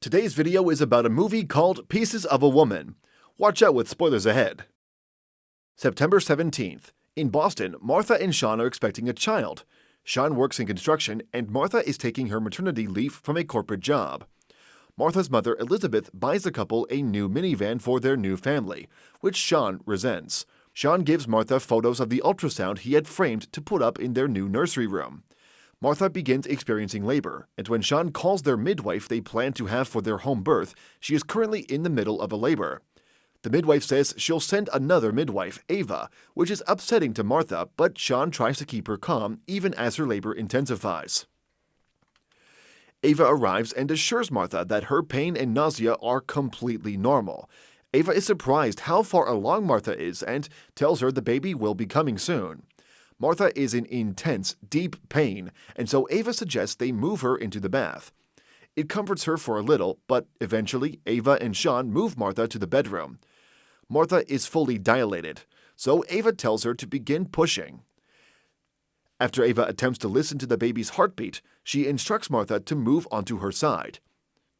Today's video is about a movie called Pieces of a Woman. Watch out with spoilers ahead. September 17th. In Boston, Martha and Sean are expecting a child. Sean works in construction, and Martha is taking her maternity leave from a corporate job. Martha's mother, Elizabeth, buys the couple a new minivan for their new family, which Sean resents. Sean gives Martha photos of the ultrasound he had framed to put up in their new nursery room. Martha begins experiencing labor, and when Sean calls their midwife they plan to have for their home birth, she is currently in the middle of a labor. The midwife says she'll send another midwife, Ava, which is upsetting to Martha, but Sean tries to keep her calm even as her labor intensifies. Ava arrives and assures Martha that her pain and nausea are completely normal. Ava is surprised how far along Martha is and tells her the baby will be coming soon. Martha is in intense, deep pain, and so Ava suggests they move her into the bath. It comforts her for a little, but eventually Ava and Sean move Martha to the bedroom. Martha is fully dilated, so Ava tells her to begin pushing. After Ava attempts to listen to the baby's heartbeat, she instructs Martha to move onto her side.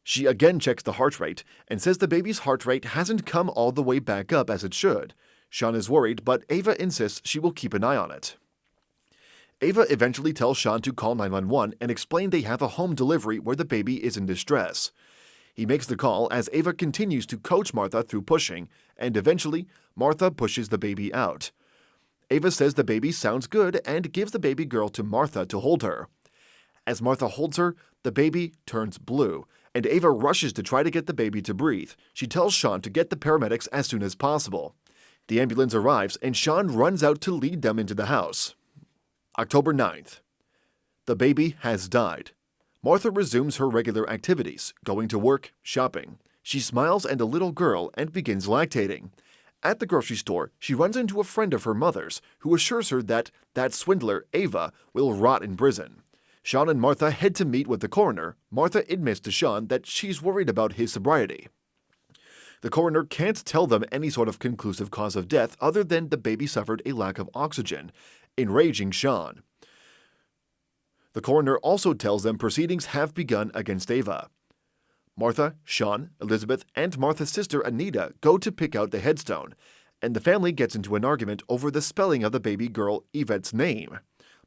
She again checks the heart rate and says the baby's heart rate hasn't come all the way back up as it should. Sean is worried, but Ava insists she will keep an eye on it. Ava eventually tells Sean to call 911 and explain they have a home delivery where the baby is in distress. He makes the call as Ava continues to coach Martha through pushing, and eventually, Martha pushes the baby out. Ava says the baby sounds good and gives the baby girl to Martha to hold her. As Martha holds her, the baby turns blue, and Ava rushes to try to get the baby to breathe. She tells Sean to get the paramedics as soon as possible. The ambulance arrives, and Sean runs out to lead them into the house. October 9th. The baby has died. Martha resumes her regular activities, going to work, shopping. She smiles at a little girl and begins lactating. At the grocery store, she runs into a friend of her mother's who assures her that swindler, Ava, will rot in prison. Sean and Martha head to meet with the coroner. Martha admits to Sean that she's worried about his sobriety. The coroner can't tell them any sort of conclusive cause of death other than the baby suffered a lack of oxygen, enraging Sean. The coroner also tells them proceedings have begun against Ava. Martha, Sean, Elizabeth, and Martha's sister Anita go to pick out the headstone, and the family gets into an argument over the spelling of the baby girl Yvette's name.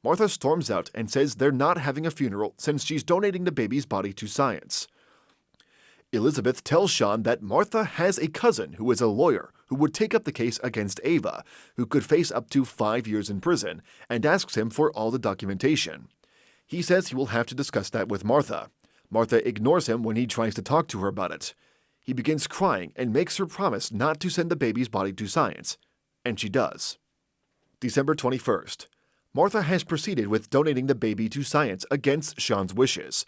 Martha storms out and says they're not having a funeral since she's donating the baby's body to science. Elizabeth tells Sean that Martha has a cousin who is a lawyer who would take up the case against Ava, who could face up to 5 years in prison, and asks him for all the documentation. He says he will have to discuss that with Martha. Martha ignores him when he tries to talk to her about it. He begins crying and makes her promise not to send the baby's body to science, and she does. December 21st. Martha has proceeded with donating the baby to science against Sean's wishes.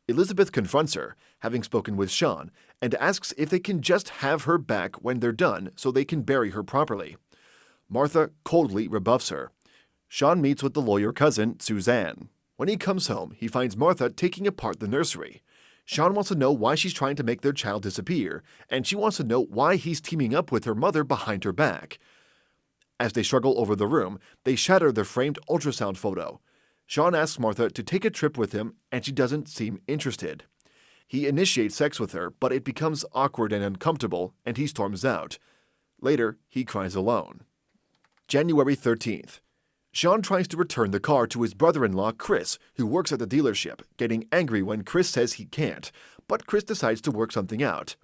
Elizabeth confronts her, having spoken with Sean, and asks if they can just have her back when they're done so they can bury her properly. Martha coldly rebuffs her. Sean meets with the lawyer cousin, Suzanne. When he comes home, he finds Martha taking apart the nursery. Sean wants to know why she's trying to make their child disappear, and she wants to know why he's teaming up with her mother behind her back. As they struggle over the room, they shatter the framed ultrasound photo. Sean asks Martha to take a trip with him, and she doesn't seem interested. He initiates sex with her, but it becomes awkward and uncomfortable, and he storms out. Later, he cries alone. January 13th. Sean tries to return the car to his brother-in-law, Chris, who works at the dealership, getting angry when Chris says he can't, but Chris decides to work something out.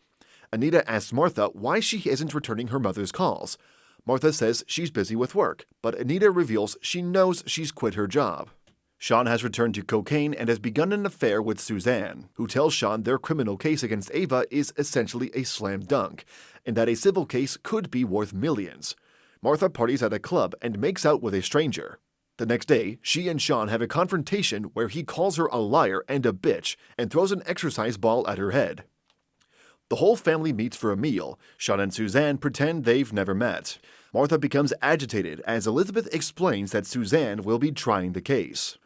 Anita asks Martha why she isn't returning her mother's calls. Martha says she's busy with work, but Anita reveals she knows she's quit her job. Sean has returned to cocaine and has begun an affair with Suzanne, who tells Sean their criminal case against Ava is essentially a slam dunk, and that a civil case could be worth millions. Martha parties at a club and makes out with a stranger. The next day, she and Sean have a confrontation where he calls her a liar and a bitch and throws an exercise ball at her head. The whole family meets for a meal. Sean and Suzanne pretend they've never met. Martha becomes agitated as Elizabeth explains that Suzanne will be trying the case.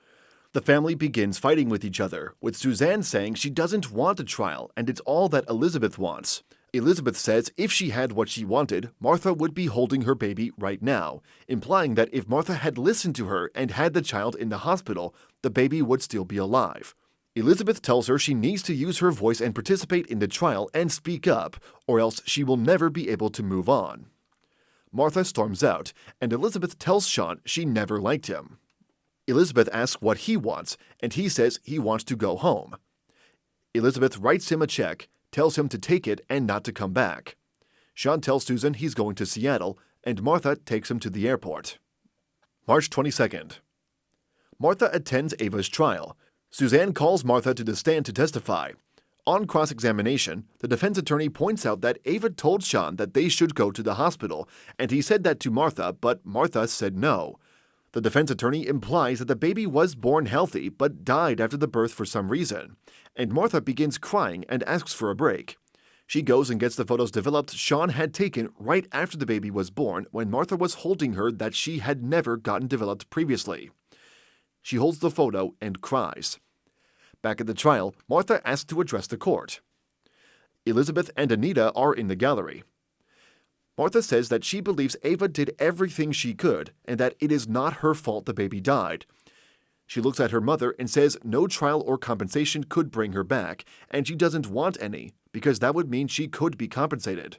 The family begins fighting with each other, with Suzanne saying she doesn't want a trial and it's all that Elizabeth wants. Elizabeth says if she had what she wanted, Martha would be holding her baby right now, implying that if Martha had listened to her and had the child in the hospital, the baby would still be alive. Elizabeth tells her she needs to use her voice and participate in the trial and speak up, or else she will never be able to move on. Martha storms out, and Elizabeth tells Sean she never liked him. Elizabeth asks what he wants, and he says he wants to go home. Elizabeth writes him a check, tells him to take it and not to come back. Sean tells Susan he's going to Seattle, and Martha takes him to the airport. March 22nd. Martha attends Ava's trial. Suzanne calls Martha to the stand to testify. On cross-examination, the defense attorney points out that Ava told Sean that they should go to the hospital, and he said that to Martha, but Martha said no. The defense attorney implies that the baby was born healthy but died after the birth for some reason, and Martha begins crying and asks for a break. She goes and gets the photos developed Sean had taken right after the baby was born when Martha was holding her that she had never gotten developed previously. She holds the photo and cries. Back at the trial, Martha asks to address the court. Elizabeth and Anita are in the gallery. Martha says that she believes Ava did everything she could and that it is not her fault the baby died. She looks at her mother and says no trial or compensation could bring her back, and she doesn't want any because that would mean she could be compensated.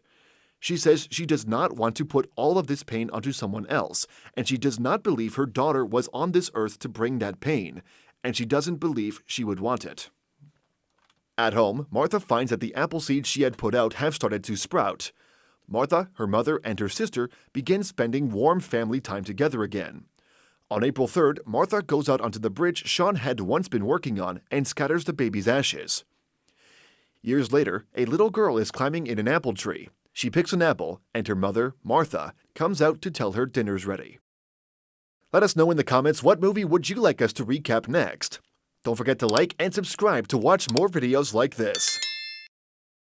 She says she does not want to put all of this pain onto someone else, and she does not believe her daughter was on this earth to bring that pain, and she doesn't believe she would want it. At home, Martha finds that the apple seeds she had put out have started to sprout. Martha, her mother, and her sister begin spending warm family time together again. On April 3rd, Martha goes out onto the bridge Sean had once been working on and scatters the baby's ashes. Years later, a little girl is climbing in an apple tree. She picks an apple, and her mother, Martha, comes out to tell her dinner's ready. Let us know in the comments what movie would you like us to recap next. Don't forget to like and subscribe to watch more videos like this.